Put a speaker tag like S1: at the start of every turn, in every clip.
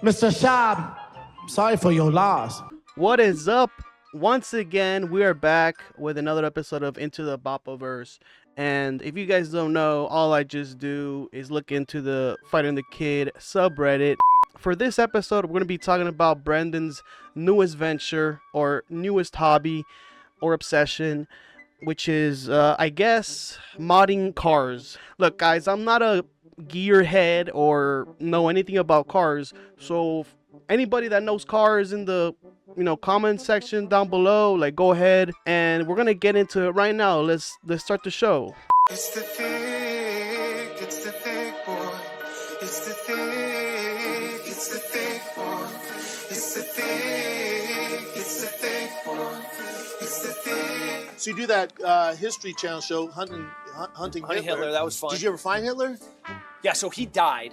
S1: Mr. Schaub, sorry for your loss.
S2: What is up? Once again, we are back with another episode of Into the Bapaverse. And if you guys don't know, all I just do is look into the Fighter and the Kid subreddit. For this episode, we're going to be talking about Brendan's newest venture or newest hobby or obsession, which is, I guess, modding cars. Look, guys, I'm not a gearhead or know anything about cars, so anybody that knows cars in the comment section down below, like, go ahead, and we're gonna get into it right now. Let's start the show.
S3: It's the thick boy. It's the thick boy. It's the thick boy. It's the thick.
S4: So you do that History Channel show, hunting
S5: Hitler. That was fun.
S4: Did you ever find Hitler?
S5: Yeah, so he died.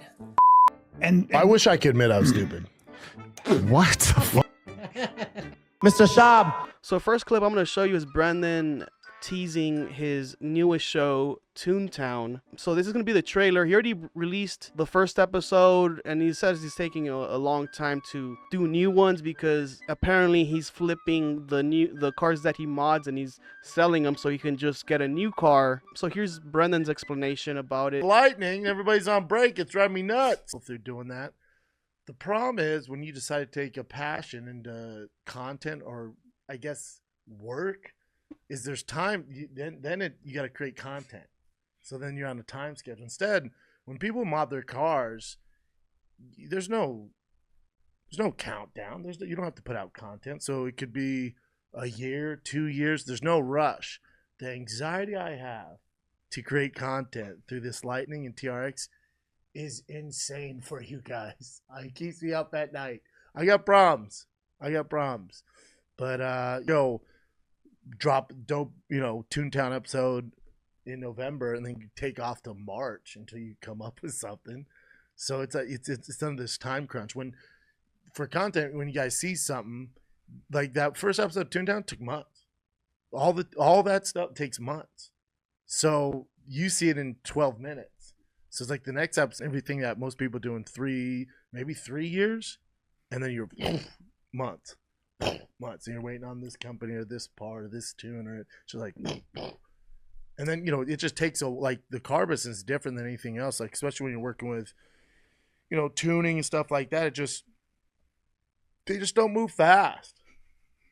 S6: And
S7: I wish I could admit I was stupid.
S6: what the fuck?
S1: Mr. Schaub.
S2: So first clip I'm gonna show you is Brendan teasing his newest show, Toontown. So this is gonna be the trailer. He already released the first episode, and he says he's taking a long time to do new ones because apparently he's flipping the cars that he mods and he's selling them so he can just get a new car. So here's Brendan's explanation about it.
S4: Lightning, everybody's on break. It's driving me nuts if they're doing that. The problem is when you decide to take a passion into content or, I guess, work, is there's time. You got to create content. So then you're on a time schedule. Instead, when people mod their cars, there's no countdown. You don't have to put out content. So it could be a year, 2 years. There's no rush. The anxiety I have to create content through this Lightning and TRX is insane for you guys. It keeps me up at night. I got problems. But drop dope, Toontown episode in November, and then you take off to March until you come up with something. So it's under this time crunch. When for content, when you guys see something like that first episode of Toontown took months. All that stuff takes months. So you see it in 12 minutes. So it's like the next episode, everything that most people do in maybe 3 years, and then you're months, and you're waiting on this company or this part or this tune or just like, and then it just takes like the car business is different than anything else. Like especially when you're working with, tuning and stuff like that. They just don't move fast.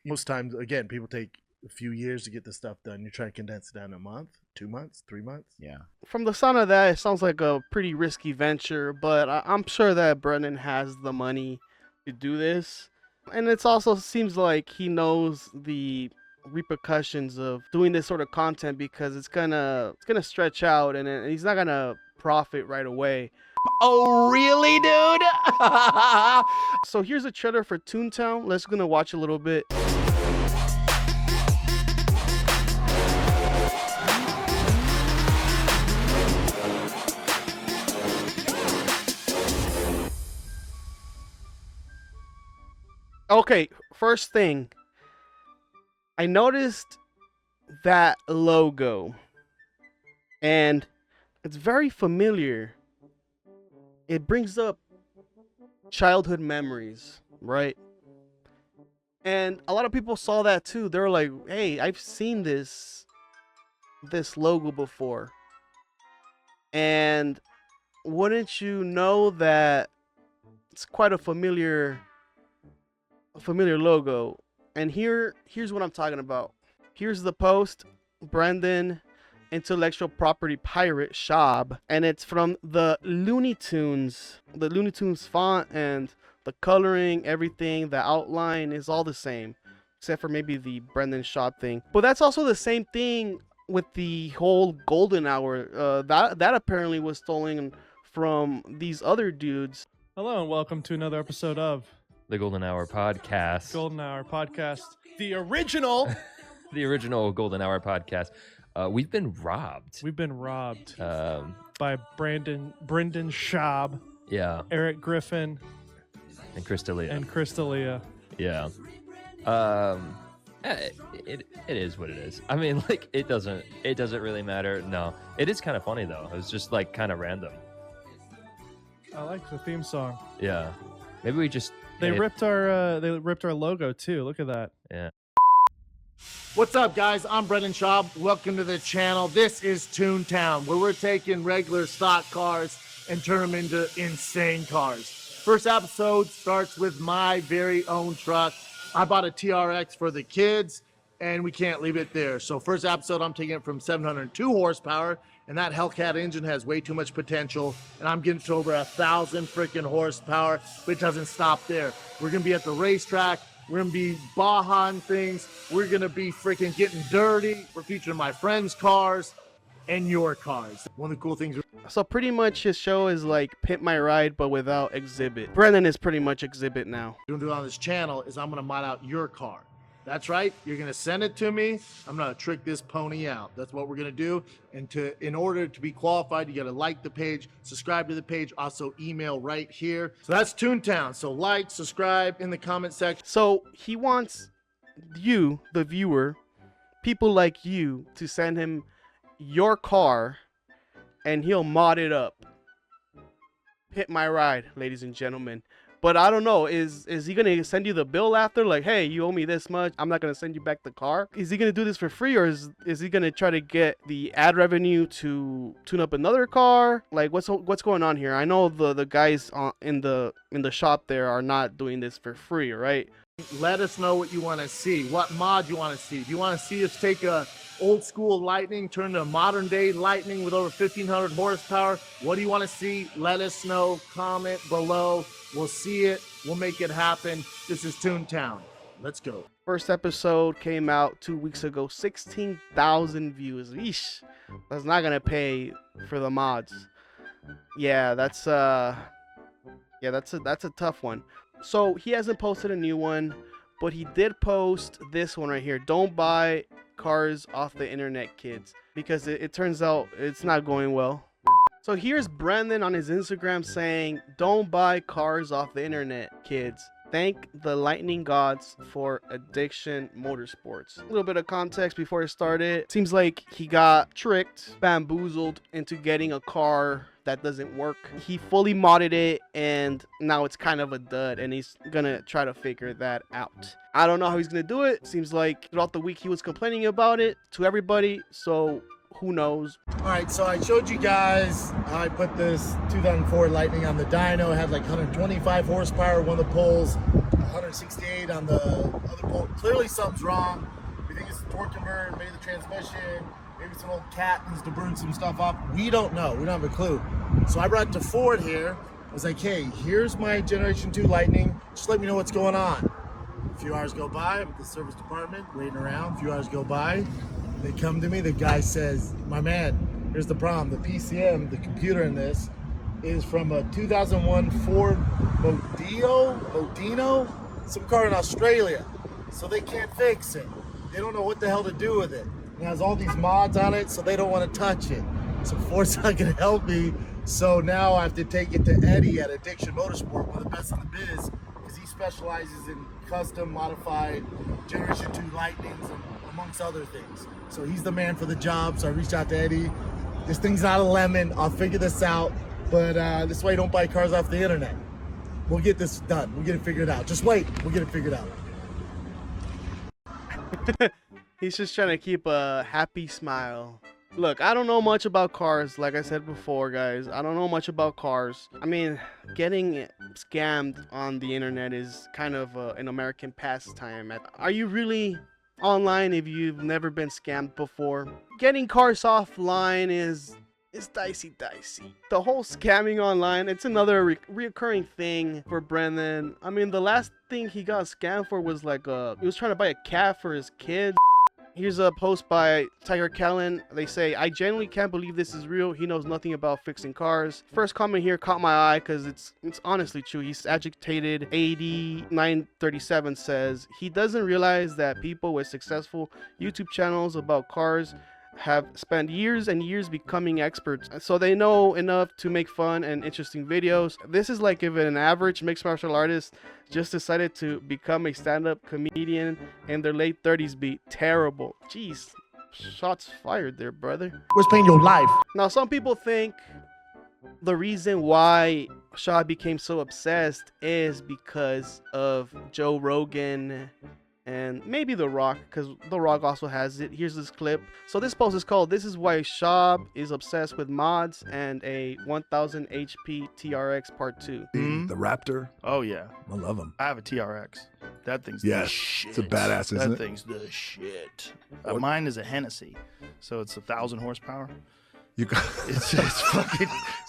S4: Most times, again, people take a few years to get this stuff done. You try to condense it down in a month, 2 months, 3 months.
S6: Yeah.
S2: From the sound of that, it sounds like a pretty risky venture, but I'm sure that Brendan has the money to do this. And it also seems like he knows the repercussions of doing this sort of content because it's gonna stretch out and he's not gonna profit right away.
S6: Oh, really, dude?
S2: So here's a trailer for Toontown. Let's gonna watch a little bit. Okay, first thing, I noticed that logo, and it's very familiar. It brings up childhood memories, right? And a lot of people saw that too. They were like, hey, I've seen this logo before. And wouldn't you know that it's quite a familiar logo? And here's what I'm talking about. Here's the post. Brendan, intellectual property pirate, Schaub, and it's from the Looney Tunes font, and the coloring, everything, the outline is all the same except for maybe the Brendan Schaub thing. But that's also the same thing with the whole golden hour. That apparently was stolen from these other dudes.
S8: Hello and welcome to another episode of
S9: the Golden Hour Podcast.
S8: Golden Hour Podcast, the original
S9: Golden Hour Podcast. We've been robbed.
S8: We've been robbed by Brendan Schaub,
S9: yeah,
S8: Eric Griffin,
S9: and
S8: Crystalia.
S9: Yeah. It is what it is. I mean, like, it doesn't really matter. No, it is kind of funny though. It was just like kind of random.
S8: I like the theme song.
S9: Yeah. Maybe we just
S8: They
S9: hit-
S8: ripped our logo too. Look at that.
S9: Yeah.
S4: What's up, guys? I'm Brendan Schaub. Welcome to the channel. This is Toontown, where we're taking regular stock cars and turn them into insane cars. First episode starts with my very own truck. I bought a TRX for the kids, and we can't leave it there. So first episode, I'm taking it from 702 horsepower, and that Hellcat engine has way too much potential, and I'm getting to over 1,000 freaking horsepower, but it doesn't stop there. We're gonna be at the racetrack. We're gonna be Baja things. We're gonna be freaking getting dirty. We're featuring my friends' cars and your cars. One of the cool things.
S2: So pretty much his show is like Pimp My Ride, but without Exhibit. Brendan is pretty much Exhibit now.
S4: We're gonna do on this channel is I'm gonna mod out your car. That's right. You're gonna send it to me. I'm gonna trick this pony out. That's what we're gonna do. And in order to be qualified, you gotta like the page, subscribe to the page, also email right here. So that's Toontown. So like, subscribe in the comment section.
S2: So he wants you, the viewer, people like you, to send him your car and he'll mod it up. Hit my ride, ladies and gentlemen. But I don't know, is he gonna send you the bill after? Like, hey, you owe me this much, I'm not gonna send you back the car? Is he gonna do this for free, or is he gonna try to get the ad revenue to tune up another car? Like, what's going on here? I know the guys in the shop there are not doing this for free, right?
S4: Let us know what you want to see, what mod you want to see. Do you want to see us take a old school Lightning, turn to a modern day Lightning with over 1,500 horsepower? What do you want to see? Let us know. Comment below. We'll see it. We'll make it happen. This is Toontown. Let's go.
S2: First episode came out 2 weeks ago, 16,000 views. Eesh, that's not gonna pay for the mods. Yeah, that's a tough one. So he hasn't posted a new one, but he did post this one right here. Don't buy cars off the internet, kids, because it turns out it's not going well. So here's Brendan on his Instagram saying, don't buy cars off the internet, kids. Thank the lightning gods for Addiction Motorsports. A little bit of context before it started. Seems like he got tricked, bamboozled into getting a car that doesn't work. He fully modded it, and now it's kind of a dud, and he's gonna try to figure that out. I don't know how he's gonna do it. Seems like throughout the week he was complaining about it to everybody, so who knows.
S4: All right, so I showed you guys how I put this 2004 Lightning on the dyno. It had like 125 horsepower, one of the poles, 168 on the other pole. Clearly something's wrong. We think it's the torque converter, maybe the transmission, maybe some old cat needs to burn some stuff off. We don't know. We don't have a clue. So I brought it to Ford here. I was like, hey, here's my Generation 2 Lightning. Just let me know what's going on. A few hours go by. I'm at the service department waiting around. A few hours go by. They come to me. The guy says, my man, here's the problem. The PCM, the computer in this, is from a 2001 Ford Modino, some car in Australia. So they can't fix it. They don't know what the hell to do with it. It has all these mods on it, so they don't want to touch it. So Ford's not going to help me. So now I have to take it to Eddie at Addiction Motorsport, one of the best in the biz, because he specializes in custom modified Generation 2 Lightnings, amongst other things. So he's the man for the job. So I reached out to Eddie. This thing's not a lemon. I'll figure this out. But this is why you don't buy cars off the internet. We'll get this done. We'll get it figured out. Just wait. We'll get it figured out.
S2: He's just trying to keep a happy smile. Look, I don't know much about cars, like I said before, guys. I don't know much about cars. I mean, getting scammed on the internet is kind of an American pastime. Are you really online if you've never been scammed before? Getting cars offline is dicey. The whole scamming online, it's another reoccurring thing for Brendan. I mean, the last thing he got scammed for was like he was trying to buy a cat for his kids. Here's a post by Tiger Callan. They say, I genuinely can't believe this is real. He knows nothing about fixing cars. First comment here caught my eye because it's honestly true. He's agitated. 8937 says, he doesn't realize that people with successful YouTube channels about cars have spent years and years becoming experts, so they know enough to make fun and interesting videos. This is like if an average mixed martial artist just decided to become a stand-up comedian in their late 30s. Be terrible. Jeez, shots fired there, brother.
S1: We're spending your life.
S2: Now some people think the reason why Schaub became so obsessed is because of Joe Rogan and maybe The Rock, because The Rock also has it. Here's this clip. So this post is called "This is Why Schaub is Obsessed with Mods" and a 1000 HP TRX Part 2.
S7: The Raptor.
S10: Oh yeah,
S7: I love them.
S10: I have a TRX. That thing's
S7: Yes,
S10: the shit.
S7: it's a badass, isn't
S10: that
S7: it?
S10: thing's the shit. Mine is a Hennessy, so it's 1,000 horsepower.
S7: You got
S10: It's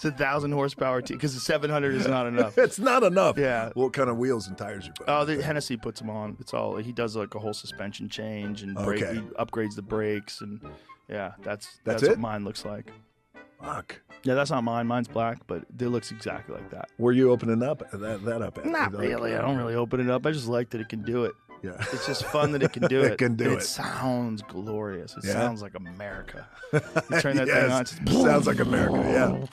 S10: 1,000 horsepower because the 700 is not enough.
S7: It's not enough.
S10: Yeah.
S7: What kind of wheels and tires you put?
S10: Oh, the Hennessy puts them on. It's all he does, like a whole suspension change and brake.
S7: Okay.
S10: He upgrades the brakes and yeah, that's
S7: it?
S10: what mine looks like.
S7: Fuck.
S10: Yeah, that's not mine. Mine's black, but it looks exactly like that.
S7: Were you opening up that up? At?
S10: Not really. I don't really open it up. I just like that it can do it.
S7: Yeah.
S10: It's just fun that it can do it.
S7: It can do
S10: And
S7: it.
S10: It sounds glorious. It
S7: Yeah.
S10: sounds like America. You turn that
S7: Yes.
S10: thing on. It's just,
S7: Sounds like America. Yeah.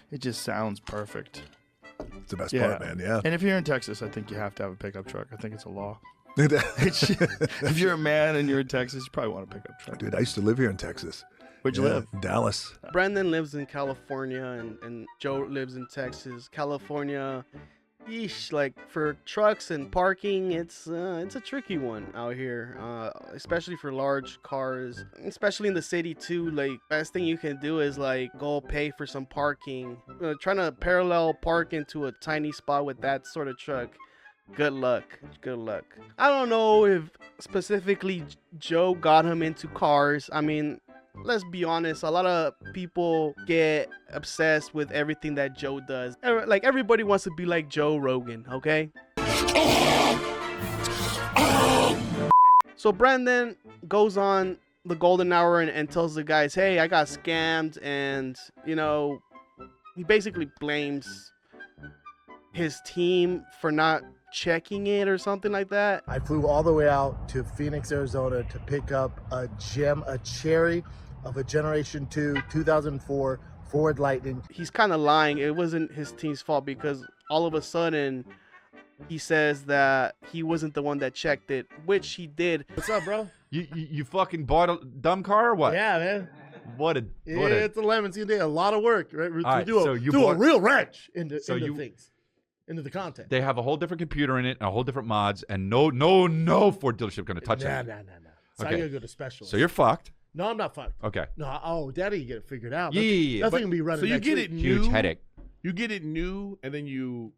S10: It just sounds perfect.
S7: It's the best
S10: Yeah.
S7: part, man. Yeah.
S10: And if you're in Texas, I think you have to have a pickup truck. I think it's a law. If you're a man and you're in Texas, you probably want a pickup truck.
S7: Dude, I used to live here in Texas.
S10: Where'd you live?
S7: Dallas.
S2: Brandon lives in California and Joe lives in Texas. California, yeesh, like for trucks and parking, it's a tricky one out here, especially for large cars, especially in the city too. Like, best thing you can do is like go pay for some parking. Trying to parallel park into a tiny spot with that sort of truck. Good luck. Good luck. I don't know if specifically Joe got him into cars. I mean, let's be honest, a lot of people get obsessed with everything that Joe does. Like, everybody wants to be like Joe Rogan, okay? So Brandon goes on the golden hour and tells the guys, hey, I got scammed, and, you know, he basically blames his team for not checking it or something like that.
S4: I flew all the way out to Phoenix, Arizona to pick up a gem, a cherry of a Generation 2 2004 Ford Lightning.
S2: He's kind of lying. It wasn't his team's fault because all of a sudden he says that he wasn't the one that checked it, which he did.
S4: What's up, bro?
S6: You fucking bought a dumb car or what?
S4: Yeah, man.
S6: It's
S4: a lemon. You did a lot of work, right? To
S6: right,
S4: do
S6: so
S4: a
S6: you
S4: do a
S6: bought-
S4: real wrench into
S6: So you-
S4: things, into the content.
S6: They have a whole different computer in it and a whole different mods, and no Ford dealership gonna touch
S4: Nah.
S6: it.
S4: So I
S6: Okay.
S4: gotta go to specialists.
S6: So you're fucked.
S4: No, I'm not fucked.
S6: Okay.
S4: No, oh, Daddy, you get it figured out.
S6: Yeah.
S4: Nothing can be running.
S11: So you
S4: next
S11: get
S4: week.
S11: it new.
S6: Huge headache.
S11: You get it new, and then you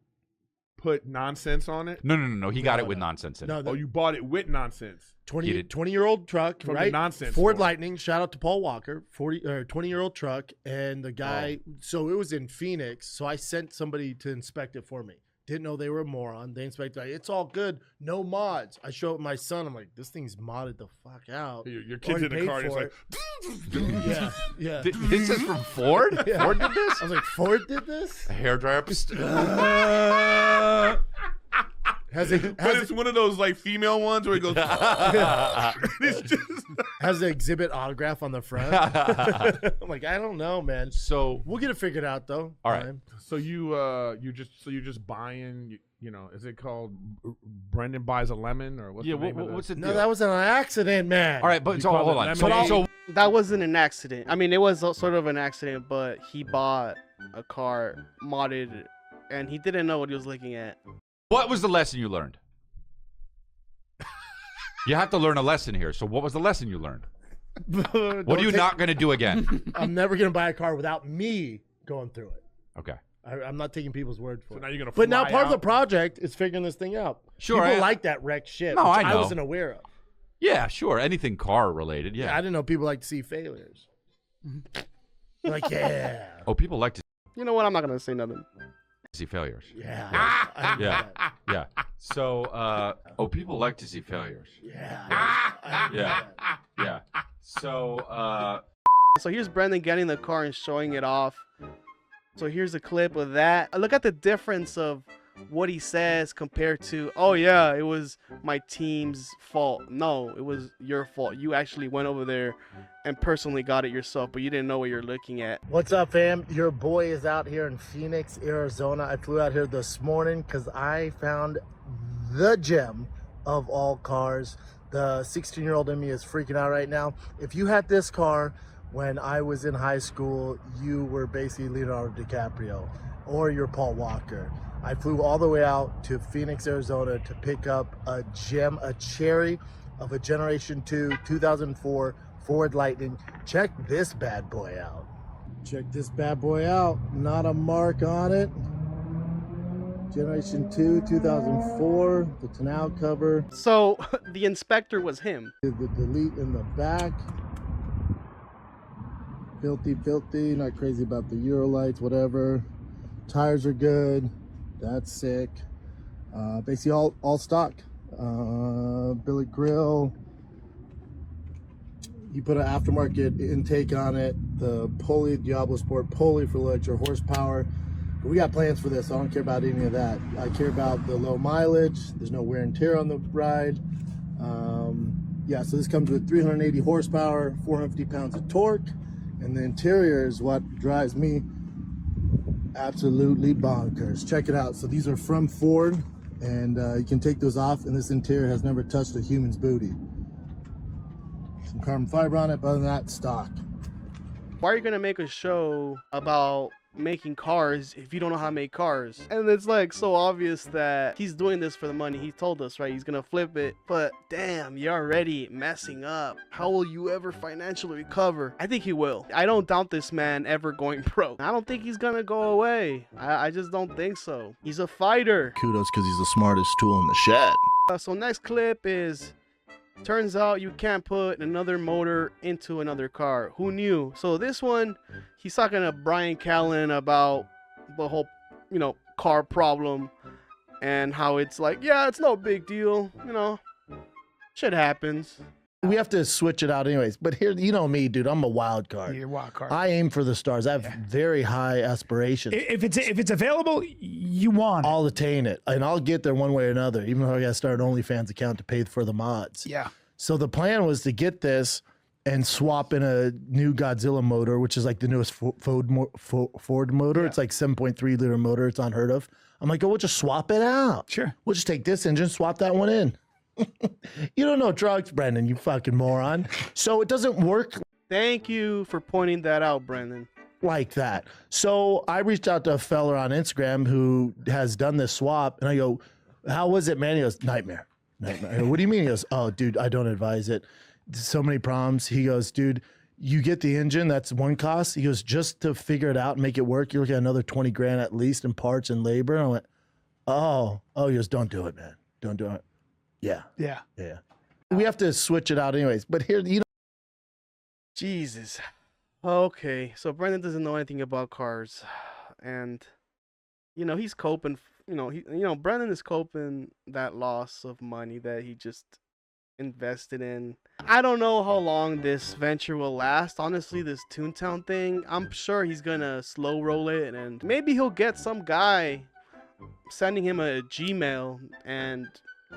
S11: put nonsense on it.
S6: No. He got
S4: No,
S6: it with
S4: no.
S6: nonsense in
S4: No,
S6: it.
S11: Oh, you bought it with nonsense.
S4: 20-year-old truck,
S11: From the
S4: right?
S11: nonsense
S4: Ford
S11: store.
S4: Lightning. Shout out to Paul Walker. 20-year-old truck, and the guy. So it was in Phoenix. So I sent somebody to inspect it for me. Didn't know they were a moron. They inspected. It's all good. No mods. I show it to my son. I'm like, this thing's modded the fuck out.
S11: Your kid's in the
S4: Already
S11: car, and
S4: paid
S11: it's
S4: for
S11: like.
S4: Yeah, yeah.
S6: This is from Ford?
S4: Yeah.
S6: Ford did this?
S4: I was like, Ford did this?
S6: A hairdryer.
S4: Has it?
S11: But it's one of those like female ones where it goes. It's just.
S4: Has the exhibit autograph on the front? I'm like, I don't know, man.
S6: So
S4: We'll get it figured out, though.
S6: All right.
S4: Fine.
S11: So you're just buying. You know, is it called Brendan buys a lemon or what's
S6: yeah,
S11: the name of
S6: what's the
S4: No,
S6: deal?
S4: that was an accident, man.
S6: All right, but
S11: You
S6: so
S11: call
S6: hold
S11: it
S6: on. So,
S11: lemonade?
S6: so
S2: That wasn't an accident. I mean, it was sort of an accident, but he bought a car modded and he didn't know what he was looking at.
S6: what was the lesson you learned? You have to learn a lesson here. So what was the lesson you learned? What are you not going to do again?
S4: I'm never going to buy a car without me going through it.
S6: Okay.
S4: I'm not taking people's word for
S11: So
S4: it.
S11: now you're gonna.
S4: But now
S11: fly
S4: part of the
S11: out?
S4: project is figuring this thing out.
S6: Sure,
S4: People
S6: I-
S4: like that wrecked shit,
S6: No,
S4: which
S6: I
S4: I
S6: know.
S4: wasn't aware of.
S6: Yeah, sure. Anything car related.
S4: I
S6: Yeah.
S4: didn't know people like to see failures. They're like, yeah.
S6: Oh, people like to
S2: You know what? I'm not going to say nothing.
S6: see failures.
S4: Yeah. I didn't know
S6: Yeah.
S4: that.
S6: Yeah. So, people like to see failures.
S4: Yeah. I didn't know
S6: Yeah.
S4: that.
S6: Yeah. So,
S2: So here's Brendan getting the car and showing it off. So here's a clip of that. Look at the difference of what he says compared to, oh yeah, it was my team's fault. No, it was your fault. You actually went over there and personally got it yourself, but you didn't know what you're looking at.
S4: What's up, fam? Your boy is out here in Phoenix, Arizona. I flew out here this morning because I found the gem of all cars. The 16-year-old in me is freaking out right now. If you had this car when I was in high school, you were basically Leonardo DiCaprio. or you're Paul Walker. I flew all the way out to Phoenix, Arizona to pick up a cherry of a Generation 2 2004 Ford Lightning. Check this bad boy out. Check this bad boy out. Not a mark on it. Generation 2 2004, the tonneau cover.
S2: So the inspector was him.
S4: The delete in the back. Filthy, not crazy about the Euro lights, whatever. Tires are good. That's sick. Basically all stock. Billet grill. You put an aftermarket intake on it. The pulley, Diablo Sport pulley for low extra horsepower. But we got plans for this. I don't care about any of that. I care about the low mileage. There's no wear and tear on the ride. Yeah, so this comes with 380 horsepower, 450 pounds of torque. And the interior is what drives me absolutely bonkers. Check it out. So these are from Ford, and you can take those off, and this interior has never touched a human's booty. Some carbon fiber on it, but other than that, stock.
S2: Why are you gonna make a show about making cars if you don't know how to make cars? And it's like so obvious that he's doing this for the money. He told us, right? He's gonna flip it, but damn, you're already messing up. How will you ever financially recover? I think he will. I don't doubt this man ever going broke. I don't think he's gonna go away. I just don't think so. He's a fighter.
S4: Kudos, because he's the smartest tool in the shed.
S2: So next clip is, turns out you can't put another motor into another car. Who knew? So this one, he's talking to Brian Callen about the whole, car problem and how it's like, yeah, it's no big deal. Shit happens.
S4: We have to switch it out anyways. But here, you know me, dude. I'm a wild card.
S12: You're a wild card.
S4: I aim for the stars. I have very high aspirations.
S12: If it's available, you want it.
S4: I'll attain it, and I'll get there one way or another. Even though I got to start an OnlyFans account to pay for the mods.
S12: Yeah.
S4: So the plan was to get this and swap in a new Godzilla motor, which is like the newest Ford motor. Yeah. It's like 7.3 liter motor. It's unheard of. I'm like, we'll just swap it out.
S12: Sure.
S4: We'll just take this engine, swap that one in. You don't know drugs, Brendan, you fucking moron. So it doesn't work.
S2: Thank you for pointing that out, Brendan.
S4: Like that. So I reached out to a fella on Instagram who has done this swap, and I go, how was it, man? He goes, nightmare. I go, what do you mean? He goes, oh, dude, I don't advise it. So many problems. He goes, dude, you get the engine, that's one cost. He goes, just to figure it out and make it work, you're looking at another 20 grand at least in parts and labor. And I went, oh, he goes, don't do it, man. Don't do it. Yeah. We have to switch it out anyways. But here,
S2: Jesus. Okay, so Brendan doesn't know anything about cars, and he's coping. Brendan is coping that loss of money that he just invested in. I don't know how long this venture will last. Honestly, this Toontown thing, I'm sure he's gonna slow roll it, and maybe he'll get some guy sending him a Gmail and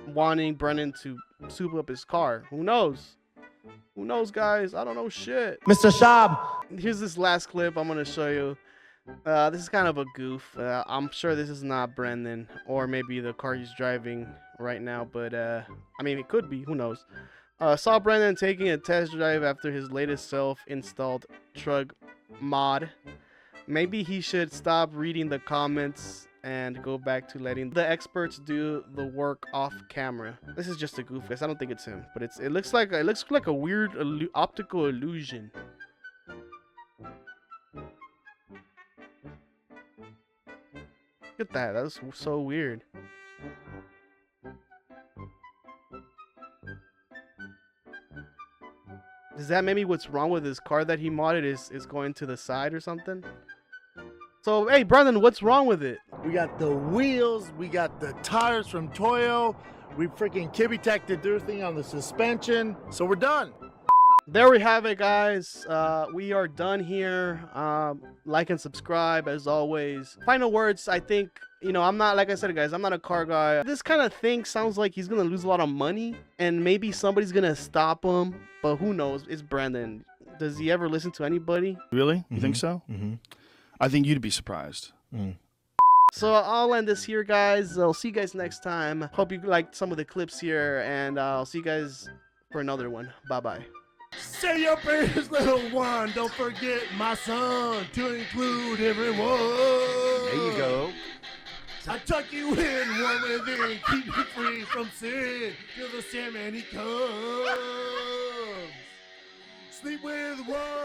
S2: wanting Brennan to soup up his car. Who knows? Who knows, guys? I don't know shit.
S1: Mr. Schaub.
S2: Here's this last clip I'm gonna show you. This is kind of a goof. I'm sure this is not Brendan, or maybe the car he's driving right now, but I mean, it could be. Who knows? Saw Brendan taking a test drive after his latest self-installed truck mod. Maybe he should stop reading the comments and go back to letting the experts do the work off camera. This is just a goof, guys. I don't think it's him, but it looks like a weird optical illusion. Look at that. That was so weird. Is that maybe what's wrong with his car that he modded is going to the side or something? So, hey, Brendan, what's wrong with it?
S4: we got the wheels, we got the tires from Toyo, we freaking Kibby-teched their thing on the suspension, so we're done.
S2: There we have it, guys. We are done here. Like and subscribe as always. Final words. I think, I'm not, like I said, guys, I'm not a car guy. This kind of thing sounds like he's gonna lose a lot of money and maybe somebody's gonna stop him, but who knows? It's Brendan. Does he ever listen to anybody?
S10: Really? You think so? Mm-hmm. I think you'd be surprised.
S2: So I'll end this here, guys. I'll see you guys next time. Hope you liked some of the clips here, and I'll see you guys for another one. Bye-bye.
S4: Say your prayers, little one. Don't forget my son to include everyone.
S10: There you go.
S4: I tuck you in, warm within, keep you free from sin, till the Sandman he comes. Sleep with one,